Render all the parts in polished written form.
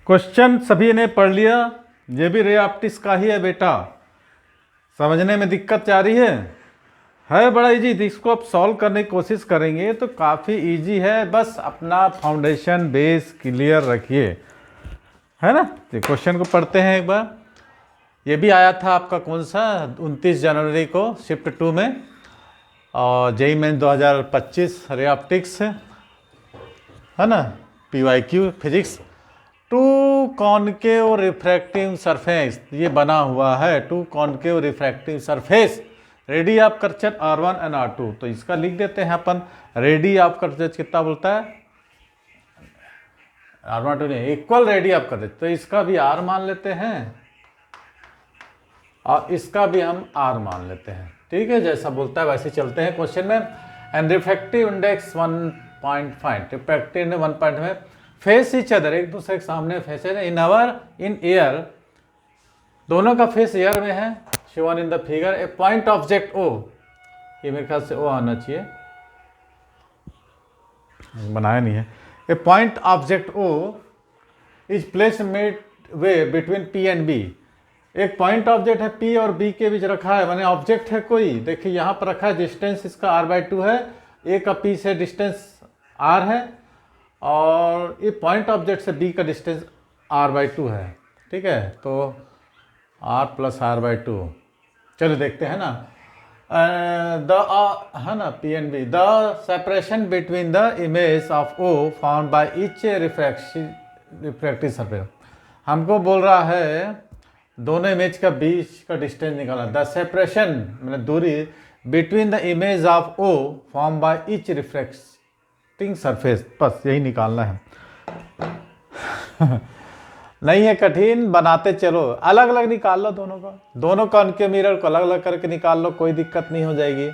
Question सभी ने पढ़ लिया। ये भी रे ऑप्टिक्स का ही है बेटा। समझने में दिक्कत आ रही है बड़ा इजी। इसको आप सॉल्व करने की कोशिश करेंगे तो काफ़ी इजी है। बस अपना फाउंडेशन बेस क्लियर रखिए, है ना। ये क्वेश्चन को पढ़ते हैं एक बार। ये भी आया था आपका कौन सा 29 जनवरी को शिफ्ट 2 में, और जेईई मेन 2025 रे ऑप्टिक्स है ना, PYQ physics. Two concave refractive surface ये बना हुआ है। Two concave refractive surface radii of curvature R1 and R2। तो इसका लिख देते हैं अपन। रेडी ऑफ कर्चर कितना बोलता है? R1 2 नहीं, इक्वल रेडी ऑफ कर्चर। तो इसका भी R मान लेते हैं और इसका भी हम R मान लेते हैं। ठीक है, जैसा बोलता है वैसे चलते हैं क्वेश्चन में। एंड रिफ्रैक्टिव इंडेक्स 1.5, रिफ्रैक्टिव 1 में फेस ईच अदर, एक दूसरे के सामने फेस है। इन एयर, दोनों का फेस एयर में है, shown in the figure. A point object O, ये मेरे ख्याल से O आना चाहिए, बनाया नहीं है। A point object O is placed midway between P and B। एक पॉइंट ऑब्जेक्ट है P और B के बीच रखा है, माने ऑब्जेक्ट है कोई। देखिए यहाँ पर रखा है, डिस्टेंस इसका R/2 है, A का P से डिस्टेंस R है, और ये पॉइंट ऑब्जेक्ट से B का डिस्टेंस R/2 है। ठीक है, तो R + R/2। चलो देखते हैं ना। है ना, P and B, the separation between the image of O found by each refractive surface. हमको बोल रहा है दोनों इमेज का बीच का डिस्टेंस निकालना। द सेपरेशन मतलब दूरी between the image of O form by each refracting surface, बस यही निकालना है। नहीं है कठिन, बनाते चलो। अलग अलग निकाल लो दोनों का, दोनों का उनके मिरर को अलग अलग करके निकाल लो, कोई दिक्कत नहीं हो जाएगी।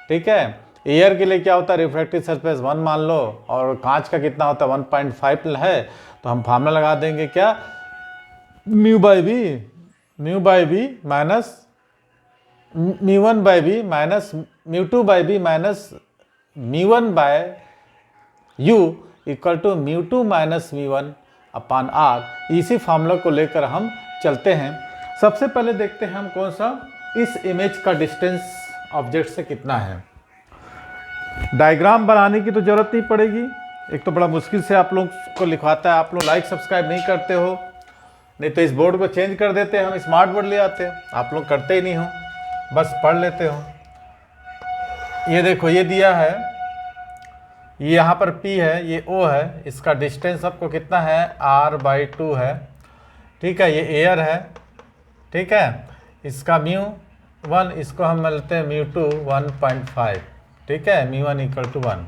ठीक है, एयर के लिए क्या होता है, रिफ्रैक्टिव सरफेस 1 मान लो, और कांच का कितना होता है 1.5 है। तो हम फार्मूला लगा देंगे क्या, μ/b minus μ1/b minus μ2/b minus μ1/u equal to μ2 minus μ1/r। इसी फार्मूला को लेकर हम चलते हैं। सबसे पहले देखते हैं हम कौन सा, इस इमेज का डिस्टेंस ऑब्जेक्ट से कितना है। डायग्राम बनाने की तो जरूरत नहीं पड़ेगी, एक तो बड़ा मुश्किल से आप लोग को लिखवाता है। आप लोग लाइक सब्सक्राइब नहीं करते हो, नहीं तो इस बोर्ड को चेंज कर देते हैं, हम स्मार्ट बोर्ड ले आते हैं। आप लोग करते ही नहीं हो, बस पढ़ लेते हो। ये देखो, ये दिया है, ये यहाँ पर P है, ये O है, इसका डिस्टेंस आपको कितना है R/2 है। ठीक है, ये एयर है। ठीक है, इसका μ1, इसको हम मिलते हैं μ2 1.5। ठीक है, μ1 = 1।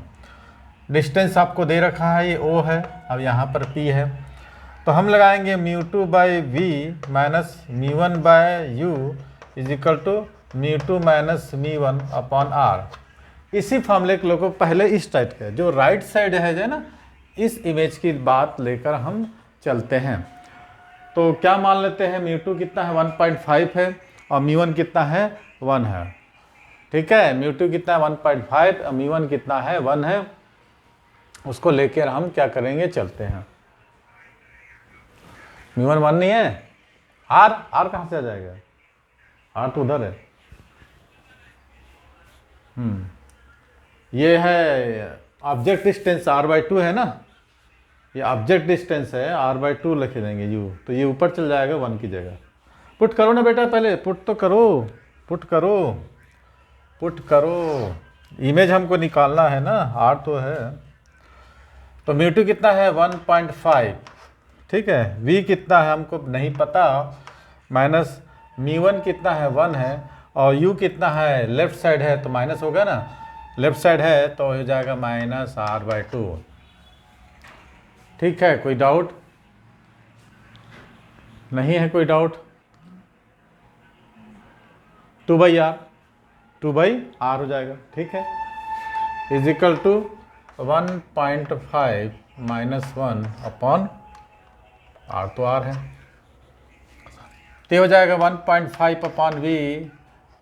डिस्टेंस आपको दे रखा है, ये O है, अब यहाँ पर P है, तो हम लगाएंगे μ2/v minus μ1/u equal to μ2 minus μ1/r। इसी फॉर्मूले के लोगों को पहले इस टाइप के जो राइट साइड है ना, इस इमेज की बात लेकर हम चलते हैं। तो क्या मान लेते हैं, μ2 कितना है 1.5 है, और μ1 कितना है 1 है। ठीक है, μ2 कितना है 1.5 और μ1 कितना है 1 है। उसको लेकर हम क्या करेंगे, चलते हैं। μ1 1 नहीं है, R कहाँ से आ जाएगा, R तो उधर है। ये है ऑब्जेक्ट डिस्टेंस R/2 है ना, ये ऑब्जेक्ट डिस्टेंस है, R/2 लिख देंगे U, तो ये ऊपर चल जाएगा 1 की जगह। पुट करो ना बेटा, पहले पुट तो करो, पुट करो। इमेज हमको निकालना है ना, R तो है। तो μ2 कितना है 1.5। ठीक है, V कितना है हमको नहीं पता, माइनस μ1 कितना है 1 है, और U कितना है, लेफ्ट साइड है तो माइनस होगा ना, लेफ्ट साइड है तो हो जाएगा -R/2। ठीक है, कोई डाउट नहीं है, कोई डाउट। 2/r हो जाएगा। ठीक है, इक्वल टू 1.5 माइनस 1/r, तो r है, तो हो जाएगा 1.5/v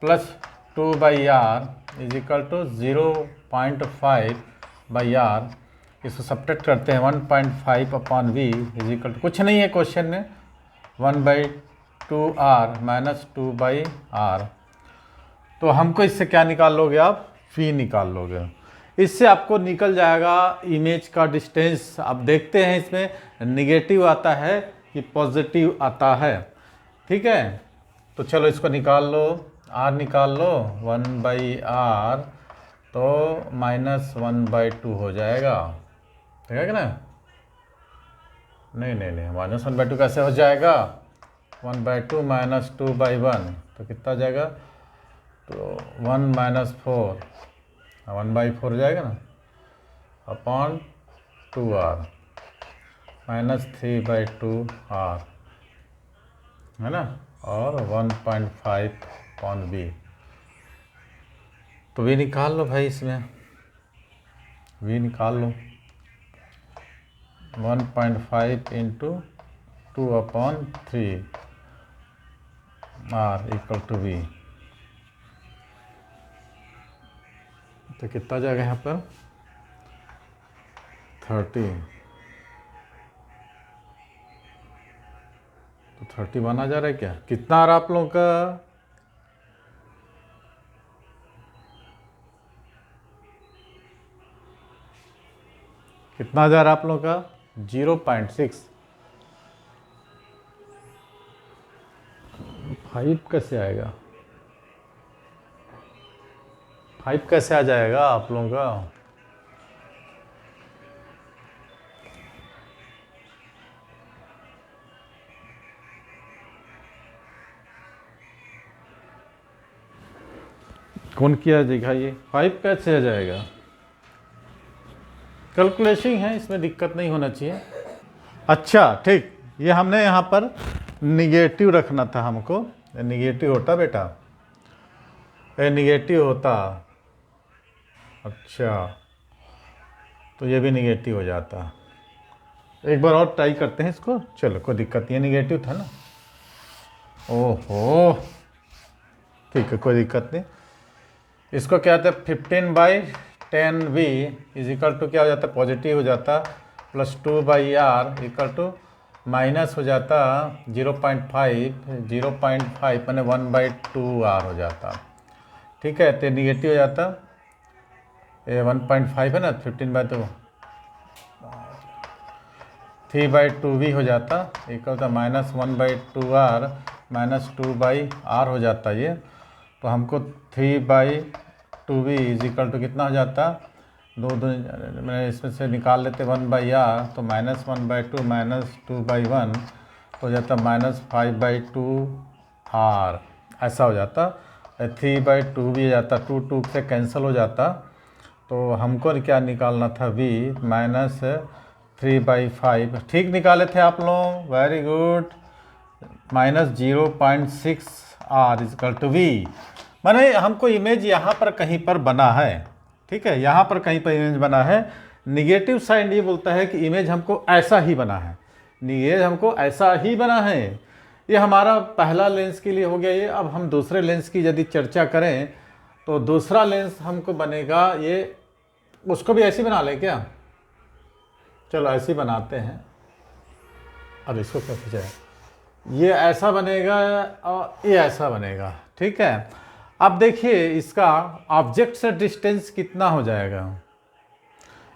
plus 2/r equal to 0.5/r। इसको सब्ट्रैक्ट करते हैं 1.5 upon v is equal to कुछ नहीं है क्वेश्चन में 1/2r माइनस 2/r। तो हमको इससे क्या निकाल लोगे आप, वी निकाल लोगे। इससे आपको निकल जाएगा इमेज का डिस्टेंस। अब देखते हैं इसमें निगेटिव आता है कि पॉजिटिव आता है। ठीक है, तो चलो इसको निकाल लो, r निकाल लो 1/r तो -1/2 हो जाएगा। ठीक है ना, नहीं नहीं नहीं -1/2 कैसे हो जाएगा, 1/2 माइनस 2/1 तो कितना जाएगा, तो 1 - 4 1/4 हो जाएगा ना, अपॉन 2r -3/2r है ना, और 1.5 अपॉन b। तो v निकाल लो भाई, इसमें v निकाल लो 1.5 इंटू 2/3 r इक्वल टू v। तो कितना जाएगा यहाँ पर 30, तो 31 आ जा रहा है क्या, कितना आ रहा आप लोगों का, कितना आ जा रहा आप लोगों का 0.6। 5 कैसे आएगा, 5 कैसे आ जाएगा आप लोगों का, कौन किया दिखाइए, 5 कैसे आ जाएगा, कैलकुलेशन है, इसमें दिक्कत नहीं होना चाहिए। अच्छा ठीक, ये हमने यहाँ पर निगेटिव रखना था हमको, निगेटिव होता बेटा, ये निगेटिव होता, अच्छा तो ये भी निगेटिव हो जाता। एक बार और ट्राई करते हैं इसको, चलो कोई दिक्कत नहीं, निगेटिव था ना, ओहो ठीक है कोई दिक्कत नहीं। इसको क्या होता है 15/10v इज इक्वल टू क्या हो जाता है, पॉजिटिव हो जाता, plus 2/r equal to minus हो जाता 0.5 मैंने 1/2r हो जाता। ठीक है, तो निगेटिव हो जाता, ये 1.5 है ना, 15/2 3/2v हो जाता equal to -1/2r minus 2/r हो जाता ये। तो हमको 3/2v इज इक्वल टू कितना हो जाता, दो मैंने इसमें से निकाल लेते 1/r, तो -1/2 माइनस 2/1 तो हो जाता -5/2r, ऐसा हो जाता। 3/2v हो जाता, 2 से कैंसिल हो जाता, तो हमको क्या निकालना था v -3/5, ठीक निकाले थे आप लोग, very good, -0.6r is equal to v। माने हमको इमेज यहाँ पर कहीं पर बना है, ठीक है, यहाँ पर कहीं पर इमेज बना है। निगेटिव साइड ये बोलता है कि इमेज हमको ऐसा ही बना है, इमेज हमको ऐसा ही बना है। ये हमारा पहला लेंस के लिए हो गया ये। अब हम दूसरे लेंस की यदि चर्चा करें तो दूसरा लेंस हमको बनेगा ये, उसको भी ऐसे बना लें क्या, चलो ऐसे बनाते हैं। अब इसको क्या जाए, ये ऐसा बनेगा और ये ऐसा बनेगा, ठीक है। अब देखिए इसका ऑब्जेक्ट से डिस्टेंस कितना हो जाएगा,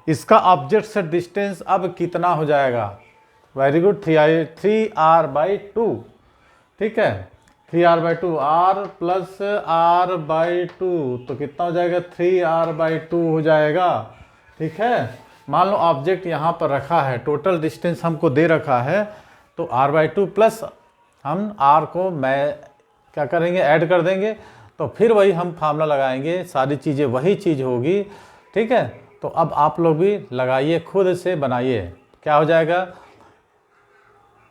इसका ऑब्जेक्ट से डिस्टेंस अब कितना हो जाएगा, वेरी गुड, 3r/2, ठीक है, 3r/2, r प्लस r/2 तो कितना हो जाएगा 3r/2 हो जाएगा, ठीक है। मान लो ऑब्जेक्ट यहाँ पर रखा है, टोटल डिस्टेंस हमको दे रखा है, तो r/2 प्लस हम r को मैं क्या करेंगे ऐड कर देंगे, तो फिर वही हम फार्मूला लगाएंगे, सारी चीज़ें वही चीज़ होगी, ठीक है। तो अब आप लोग भी लगाइए, खुद से बनाइए, क्या हो जाएगा,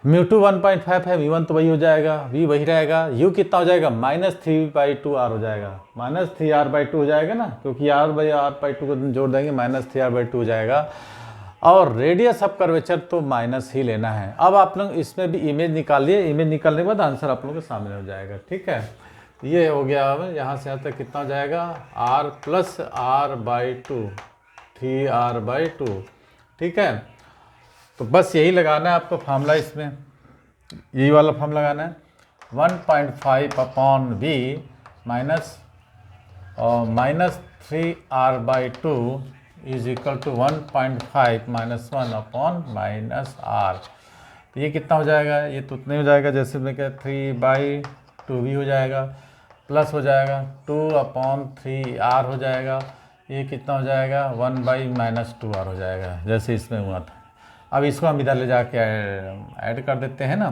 μ2 1.5 है, v1 तो वही हो जाएगा, v वही रहेगा, u कितना हो जाएगा -3/2r हो जाएगा, -3r/2 हो जाएगा ना, क्योंकि r/2 को जोड़ देंगे -3r/2 हो जाएगा। और रेडियस ऑफ कर्वेचर तो माइनस ही लेना है। अब आप लोग इसमें भी इमेज निकालिए, इमेज निकालने के बाद आंसर आप लोगों के सामने हो जाएगा, ठीक है। ये हो गया, अब यहाँ से यहाँ तक कितना जाएगा r + r/2 3r/2 ठीक है, तो बस यही लगाना है आपको फार्मूला, इसमें यही वाला फॉर्म लगाना है 1.5 upon v minus -3r/2 is equal to 1.5 -1 upon -r। तो ये कितना हो जाएगा, ये तो उतना ही हो जाएगा जैसे मैं क्या 3/2v हो जाएगा, प्लस हो जाएगा 2/3r हो जाएगा, ये कितना हो जाएगा 1/-2r हो जाएगा जैसे इसमें हुआ था। अब इसको हम इधर ले जाके ऐड कर देते हैं ना,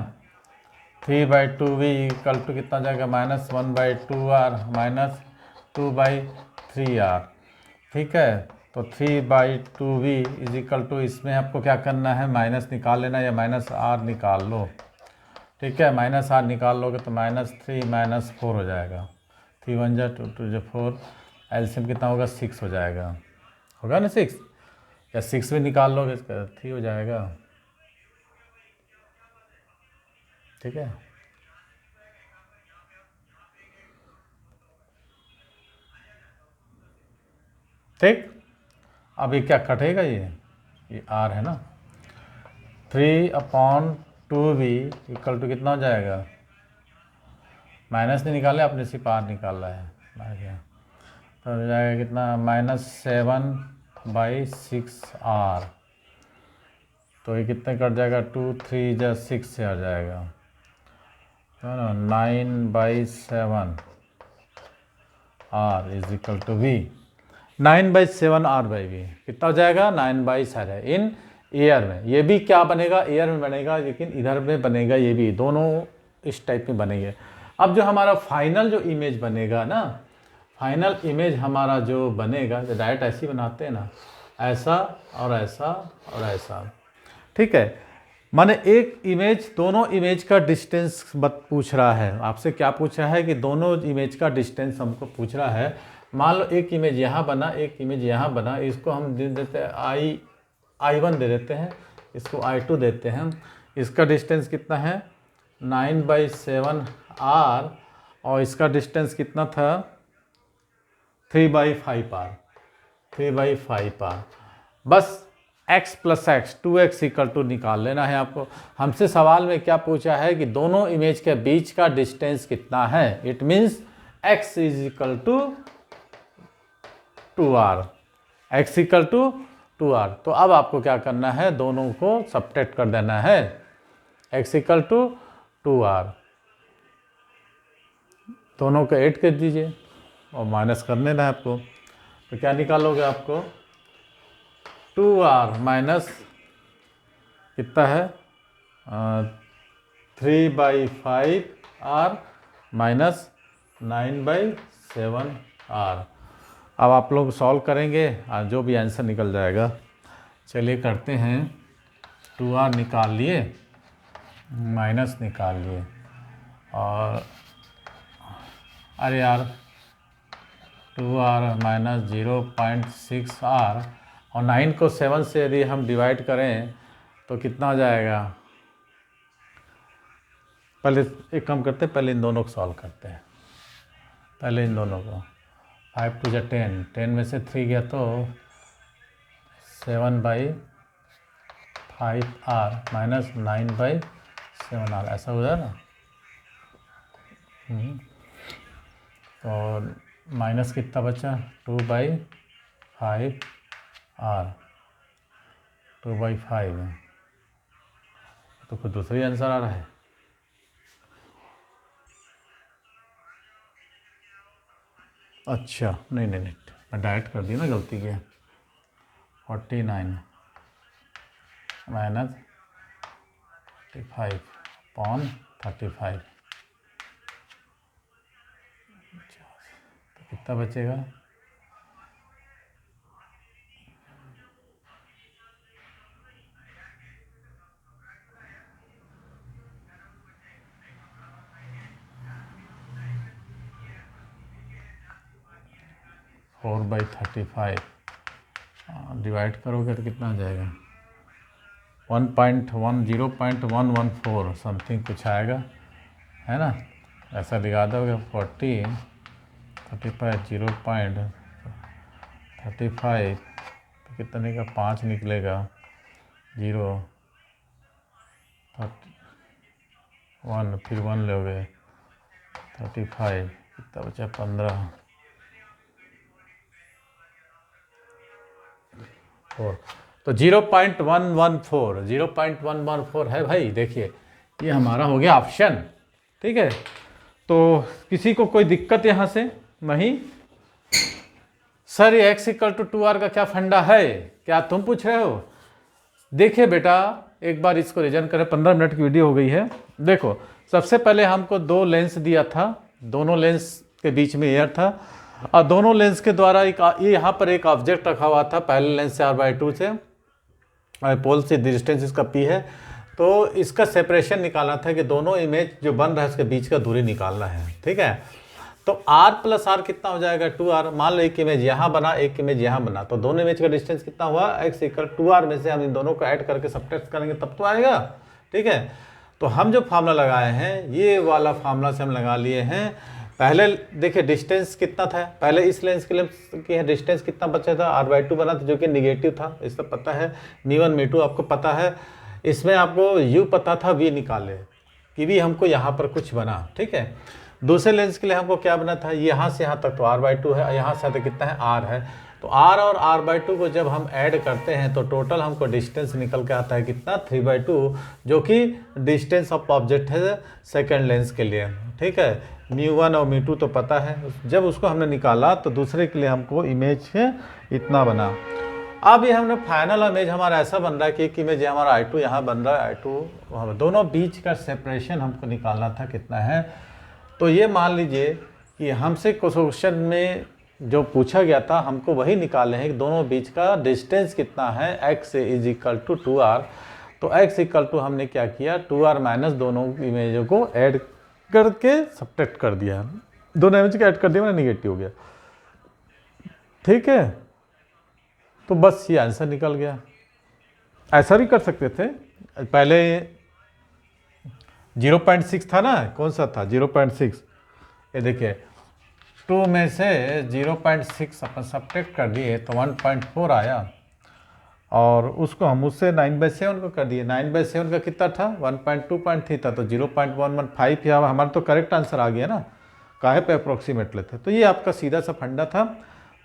3/2v इक्वल टू कितना हो जाएगा -1/2r -2/3r। ठीक है, तो 3/2v इज इक्वल टू, इसमें आपको क्या करना है, माइनस निकाल लेना या -r निकाल लो। ठीक है, -r निकाल लोगे तो -3 -4 हो जाएगा, 3 1 जा 2 2 जा 4, एलसीएम कितना होगा 6 हो जाएगा, होगा ना 6, या 6 भी निकाल लोगे इसका 3 हो जाएगा। ठीक है, ठीक, अब ये क्या कटेगा, ये r है ना, 3/2v इक्वल टू कितना हो जाएगा, माइनस नहीं निकाले आपने, सिर्फ r निकाला है, तो हो जाएगा कितना -7/6r। तो ये कितने कट जाएगा, 2 3 जा 6 से आ जाएगा, है ना, 9/7r is equal to v, 9/7r/v कितना हो जाएगा 9/7 इन एयर में। ये भी क्या बनेगा, एयर में बनेगा, लेकिन इधर में बनेगा, ये भी दोनों इस टाइप में बनेंगे। अब जो हमारा फाइनल जो इमेज बनेगा ना, फाइनल इमेज हमारा जो बनेगा, जो डायरेक्ट ऐसी बनाते हैं ना, ऐसा और ऐसा और ऐसा। ठीक है, माने एक इमेज, दोनों इमेज का डिस्टेंस पूछ रहा है आपसे, क्या पूछ रहा है कि दोनों इमेज का डिस्टेंस हमको पूछ रहा है। मान लो एक इमेज यहाँ बना, एक इमेज यहाँ बना, इसको हम दे देते हैं I1 दे देते हैं, इसको I2 देते हैं। इसका डिस्टेंस कितना है 9/7r, और इसका डिस्टेंस कितना था 3/5r, 3/5r। बस x + x 2x equal to निकाल लेना है आपको। हमसे सवाल में क्या पूछा है कि दोनों इमेज के बीच का डिस्टेंस कितना है, it means x is equal to 2r, x equal to 2r। तो अब आपको क्या करना है, दोनों को सब्ट्रैक्ट कर देना है, x इक्वल टू 2r, दोनों को ऐड कर दीजिए और माइनस कर देना है आपको। तो क्या निकालोगे आपको 2r माइनस कितना है 3/5r माइनस 9/7r। अब आप लोग सॉल्व करेंगे और जो भी आंसर निकल जाएगा। चलिए करते हैं, 2r निकाल लिए, माइनस निकाल लिए, और अरे यार 2r माइनस 0.6r, और 9 को 7 से यदि हम डिवाइड करें तो कितना हो जाएगा। पहले एक काम करते हैं, पहले इन दोनों को सॉल्व करते हैं, पहले इन दोनों को। 5 2 जा 10, 10 में से 3 गया तो 7/5r माइनस 9/7r, ऐसा हो जाए ना। तो माइनस कितना बचा 2/5r, 2/5 है, तो कुछ दूसरी आंसर आ रहा है। अच्छा नहीं, मैं डायरेक्ट कर दी ना, गलती किया। 49 माइनस 45/35, तो कितना बचेगा 4/35, डिवाइड करोगे तो कितना आ जाएगा 0.114 समथिंग कुछ आएगा, है ना, ऐसा दिखा दोगे। 40 35 0.35 तो कितने का 5 निकलेगा, 0 1 फिर 1 लोगे 35 कितना बचा 15 4 तो 0.114 है भाई। देखिए ये हमारा हो गया ऑप्शन। ठीक है, तो किसी को कोई दिक्कत यहाँ से नहीं? सर ये x=2r का क्या फंडा है, क्या तुम पूछ रहे हो? देखिए बेटा एक बार इसको रिजन करें, 15 मिनट की वीडियो हो गई है। देखो सबसे पहले हमको दो लेंस दिया था, दोनों लेंस के बीच में एयर था और दोनों लेंस के द्वारा एक ये यहाँ पर एक ऑब्जेक्ट रखा हुआ था पहले लेंस से r/2 से, पोल से डिस्टेंस इसका p है। तो इसका सेपरेशन निकालना था कि दोनों इमेज जो बन रहा है उसके बीच का दूरी निकालना है। ठीक है, तो r + r कितना हो जाएगा 2r। मान लो एक इमेज यहाँ बना एक इमेज यहाँ बना, तो दोनों इमेज का डिस्टेंस कितना हुआ x=2r में से हम इन दोनों को ऐड करके सब्ट्रैक्ट करेंगे तब तो आएगा। ठीक है, तो हम जो फार्मूला लगाए हैं ये वाला फार्मूला से हम लगा लिए हैं। पहले देखिए डिस्टेंस कितना था, पहले इस लेंस के लेंस की डिस्टेंस कितना बचा था r/2 बना था जो कि निगेटिव था, इसका पता है μ1 μ2 आपको पता है। इसमें आपको u पता था, v निकाले कि v हमको यहाँ पर कुछ बना। ठीक है, दूसरे लेंस के लिए हमको क्या बना था, यहाँ से यहाँ तक तो r/2 है, यहाँ से तक कितना है r है। तो r और r/2 को जब हम ऐड करते हैं तो टोटल हमको डिस्टेंस निकल के आता है कितना 3/2, जो कि डिस्टेंस ऑफ ऑब्जेक्ट है सेकंड लेंस के लिए। ठीक है, μ1 और μ2 तो पता है, जब उसको हमने निकाला तो दूसरे के लिए हमको इमेज इतना बना। अब ये हमने फाइनल इमेज हमारा ऐसा बन रहा है कि एक इमेज हमारा I2 यहाँ बन रहा है, I2 दोनों बीच का सेपरेशन हमको निकालना था कितना है। तो ये मान लीजिए कि हमसे क्वेश्चन में जो पूछा गया था हमको वही निकाले हैं कि दोनों बीच का डिस्टेंस कितना है, x = 2r। तो x हमने क्या किया 2r माइनस दोनों इमेजों को ऐड करके सब्ट्रैक्ट कर दिया, दोनों इमेज को ऐड कर दिया, मैंने निगेटिव हो गया। ठीक है, तो बस ये आंसर निकल गया। ऐसा भी कर सकते थे, पहले 0.6 था ना, कौन सा था 0.6, ये देखिए 2 में से 0.6 अपन सब्ट्रैक्ट कर दिए तो 1.4 आया और उसको हम उससे 9/7 को कर दिए। 9/7 का कितना था 1.2.3 था, तो 0.115 या हमारा तो करेक्ट आंसर आ गया ना, काहे पे अप्रोक्सीमेट लेते। तो ये आपका सीधा सा फंडा था।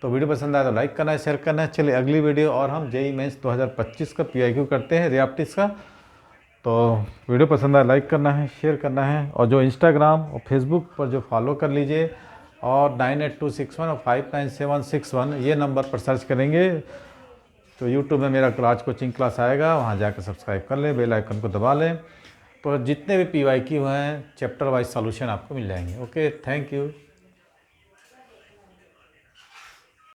तो वीडियो पसंद आया तो लाइक करना है, शेयर करना है। चलिए अगली वीडियो और हम जेईई मेंस 2025 का PIQ करते हैं रिएप्टिक्स का। तो वीडियो पसंद आया लाइक करना है, शेयर करना है, और जो इंस्टाग्राम और फेसबुक पर जो फॉलो कर लीजिए, और 98261 और 59761 ये नंबर पर सर्च करेंगे तो यूट्यूब में मेरा क्लास कोचिंग क्लास आएगा, वहाँ जाकर सब्सक्राइब कर लें, बेल आइकन को दबा लें। तो जितने भी PYQ हैं चैप्टर वाइज सॉल्यूशन आपको मिल जाएंगे। Okay, thank you.